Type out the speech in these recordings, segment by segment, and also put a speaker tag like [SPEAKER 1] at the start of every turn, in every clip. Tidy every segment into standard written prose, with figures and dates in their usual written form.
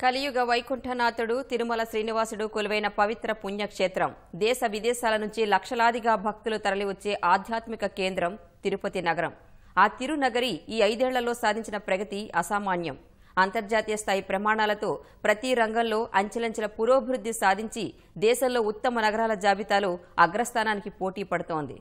[SPEAKER 1] కలియుగ వైకుంఠనాథుడు తిరుమల శ్రీనివాసుడు కొలువైన పవిత్ర పుణ్యక్షేత్రం. దేశ విదేశాల నుంచి లక్షలాదిగా భక్తులు తరలివచ్చే ఆధ్యాత్మిక కేంద్రం తిరుపతి నగరం. ఆ తిరునగరి ఈ 5 ఏళ్లలో సాధించిన ప్రగతి అసామాన్యం. అంతర్జాతీయ స్థాయి ప్రమాణాలతో ప్రతి రంగంలో అంచెలంచెల పురోభివృద్ధి సాధించి దేశంలో ఉత్తమ నగరాల జాబితాలో అగ్రస్థానానికి పోటీ పడుతోంది.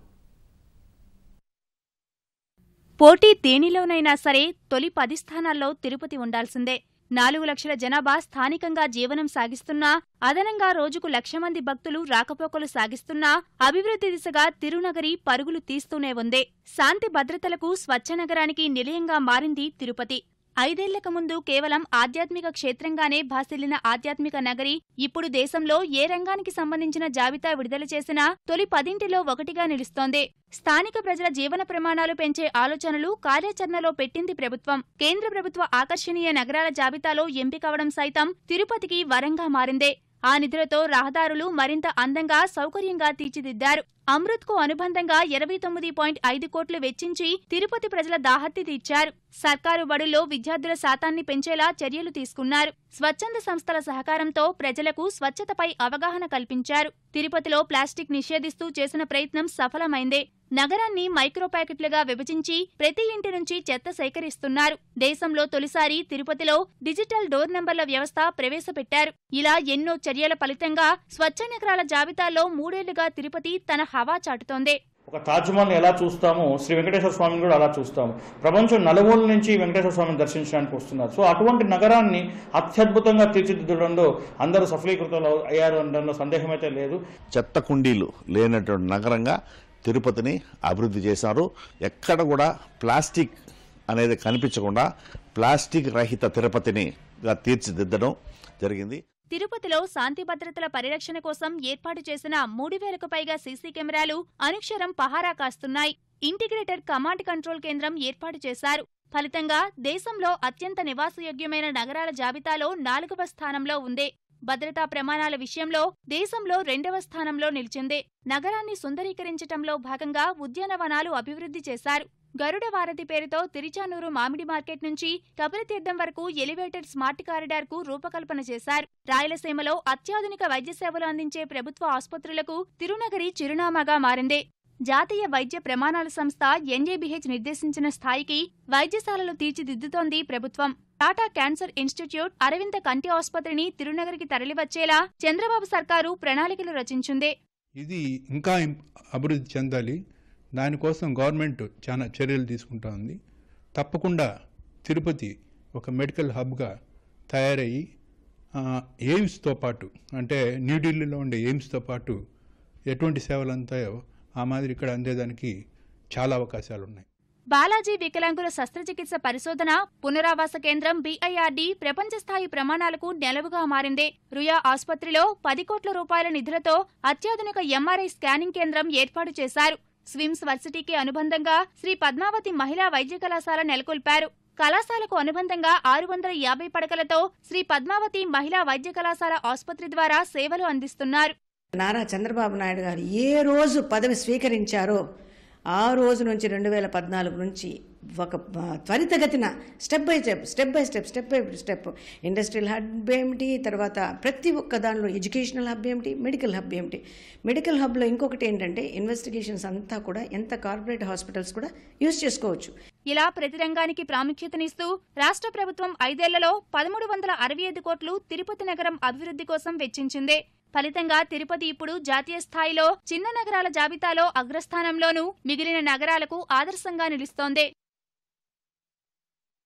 [SPEAKER 2] పోటీ దేనిలోనైనా సరే తొలి 10 స్థానాల్లో తిరుపతి ఉండాల్సిందే. 4 లక్షల జనాభా స్థానికంగా జీవనం సాగిస్తున్నా, అదనంగా రోజుకు 1,00,000 మంది భక్తులు రాకపోకలు సాగిస్తున్నా అభివృద్ధి దిశగా తిరునగరి పరుగులు తీస్తూనే ఉంది. శాంతి భద్రతలకు స్వచ్ఛ నగరానికి నిలయంగా మారింది తిరుపతి. 5 ఏళ్లకు ముందు కేవలం ఆధ్యాత్మిక క్షేత్రంగానే భాసిల్లిన ఆధ్యాత్మిక నగరి ఇప్పుడు దేశంలో ఏ రంగానికి సంబంధించిన జాబితా విడుదల చేసినా తొలి 10లో ఒకటిగా నిలుస్తోంది. స్థానిక ప్రజల జీవన ప్రమాణాలు పెంచే ఆలోచనలు కార్యాచరణలో పెట్టింది ప్రభుత్వం. కేంద్ర ప్రభుత్వ ఆకర్షణీయ నగరాల జాబితాలో ఎంపికవడం సైతం తిరుపతికి వరంగా మారిందే. ఆ నిధులతో రహదారులు మరింత అందంగా, సౌకర్యంగా తీర్చిదిద్దారు. అమృత్కు అనుబంధంగా 29.5 కోట్లు వెచ్చించి తిరుపతి ప్రజల దాహర్తి తీర్చారు. సర్కారు బడుల్లో విద్యార్థుల శాతాన్ని పెంచేలా చర్యలు తీసుకున్నారు. స్వచ్ఛంద సంస్థల సహకారంతో ప్రజలకు స్వచ్ఛతపై అవగాహన కల్పించారు. తిరుపతిలో ప్లాస్టిక్ నిషేధిస్తూ చేసిన ప్రయత్నం సఫలమైందే. నగరాన్ని మైక్రో ప్యాకెట్లుగా విభజించి ప్రతి ఇంటి నుంచి చెత్త సేకరిస్తున్నారు. దేశంలో తొలిసారి తిరుపతిలో డిజిటల్ డోర్ నంబర్ల వ్యవస్థ ప్రవేశపెట్టారు. ఇలా ఎన్నో చర్యల ఫలితంగా స్వచ్ఛ నగరాల జాబితాలో 3 ఏళ్లుగా తిరుపతి తన హవా చాటుతోంది.
[SPEAKER 3] ఒక తాజ్మహల్ ఎలా చూస్తామో శ్రీ వెంకటేశ్వర స్వామిని కూడా అలా చూస్తాము. ప్రపంచం నలుమూల నుంచి వెంకటేశ్వర స్వామిని దర్శించడానికి వస్తున్నారు. సో అటువంటి నగరాన్ని అత్యద్భుతంగా తీర్చిదిద్దడంలో అందరూ సఫలీకృతులు అయ్యారు అనడంలో సందేహమైతే లేదు.
[SPEAKER 4] చెత్త కుండీలు లేనటువంటి నగరంగా తిరుపతిని అభివృద్ధి చేశారు. ఎక్కడ కూడా ప్లాస్టిక్ అనేది కనిపించకుండా ప్లాస్టిక్ రహిత తిరుపతిని తీర్చిదిద్దడం జరిగింది.
[SPEAKER 2] తిరుపతిలో శాంతి భద్రతల పరిరక్షణ కోసం ఏర్పాటు చేసిన 3,000కు పైగా సీసీ కెమెరాలు అనుక్షరం పహారా కాస్తున్నాయి. ఇంటిగ్రేటెడ్ కమాండ్ కంట్రోల్ కేంద్రం ఏర్పాటు చేశారు. ఫలితంగా దేశంలో అత్యంత నివాసయోగ్యమైన నగరాల జాబితాలో 4వ స్థానంలో ఉంది. భద్రతా ప్రమాణాల విషయంలో దేశంలో 2వ స్థానంలో నిలిచింది. నగరాన్ని సుందరీకరించటంలో భాగంగా ఉద్యానవనాలు అభివృద్ధి చేశారు. గరుడ వారధి పేరుతో తిరుచానూరు మామిడి మార్కెట్ నుంచి కపిలతీర్థం వరకు ఎలివేటెడ్ స్మార్ట్ కారిడార్ కు రూపకల్పన చేశారు. రాయలసీమలో అత్యాధునిక వైద్య సేవలు అందించే ప్రభుత్వ ఆసుపత్రులకు తిరునగరి చిరునామాగా మారింది. జాతీయ వైద్య ప్రమాణాల సంస్థ NABH నిర్దేశించిన స్థాయికి వైద్యశాలలు తీర్చిదిద్దుతోంది ప్రభుత్వం. టాటా క్యాన్సర్ ఇన్స్టిట్యూట్, అరవింద కంటి ఆసుపత్రిని తిరునగరికి తరలివచ్చేలా చంద్రబాబు సర్కారు ప్రణాళికలు రచించింది.
[SPEAKER 5] ఇది ఇంకా అభివృద్ధి చెందాలి. దానికోసం గవర్నమెంట్ చాలా చర్యలు తీసుకుంటా ఉంది. తప్పకుండా తిరుపతి ఒక మెడికల్ హబ్గా తయారయ్యి ఎయిమ్స్తో పాటు, అంటే న్యూఢిల్లీలో ఉండే ఎయిమ్స్తో పాటు ఎటువంటి సేవలు అంతాయో ఆ మాదిరి ఇక్కడ అందేదానికి చాలా అవకాశాలున్నాయి.
[SPEAKER 2] బాలాజీ వికలాంగుల శస్త్రచికిత్స పరిశోధన పునరావాస కేంద్రం BIRD ప్రపంచ స్థాయి ప్రమాణాలకు నెలవుగా మారింది. రుయా ఆసుపత్రిలో 10 కోట్ల రూపాయల నిధులతో అత్యాధునిక MRI స్కానింగ్ కేంద్రం ఏర్పాటు చేశారు. స్విమ్స్ వర్సిటీకి అనుబంధంగా శ్రీ పద్మావతి మహిళా వైద్య కళాశాల నెలకొల్పారు. కళాశాలకు అనుబంధంగా 650 పడకలతో శ్రీ పద్మావతి మహిళా వైద్య కళాశాల ఆసుపత్రి ద్వారా సేవలు అందిస్తున్నారు.
[SPEAKER 6] నారా చంద్రబాబు నాయుడు గారు ఏ రోజు పదవి స్వీకరించారో ఆ రోజు నుంచి 2014 నుంచి ఒక త్వరితగతిన step by step industrial hub ఏమిటి, తర్వాత ప్రతి ఒక్క దానిలో ఎడ్యుకేషనల్ హబ్ ఏమిటి, మెడికల్ హబ్ ఏమిటి. మెడికల్ హబ్లో ఇంకొకటి ఏంటంటే ఇన్వెస్టిగేషన్స్ అంతా కూడా ఎంత కార్పొరేట్ హాస్పిటల్స్ కూడా యూజ్ చేసుకోవచ్చు.
[SPEAKER 2] ఇలా ప్రతి రంగానికి ప్రాముఖ్యతనిస్తూ రాష్ట్ర ప్రభుత్వం 5 ఏళ్లలో 1,365 కోట్లు తిరుపతి నగరం అభివృద్ధి కోసం వెచ్చించింది. ఫలితంగా తిరుపతి ఇప్పుడు జాతీయ స్థాయిలో చిన్న నగరాల జాబితాలో అగ్రస్థానంలోనూ, మిగిలిన నగరాలకు ఆదర్శంగా నిలుస్తోంది.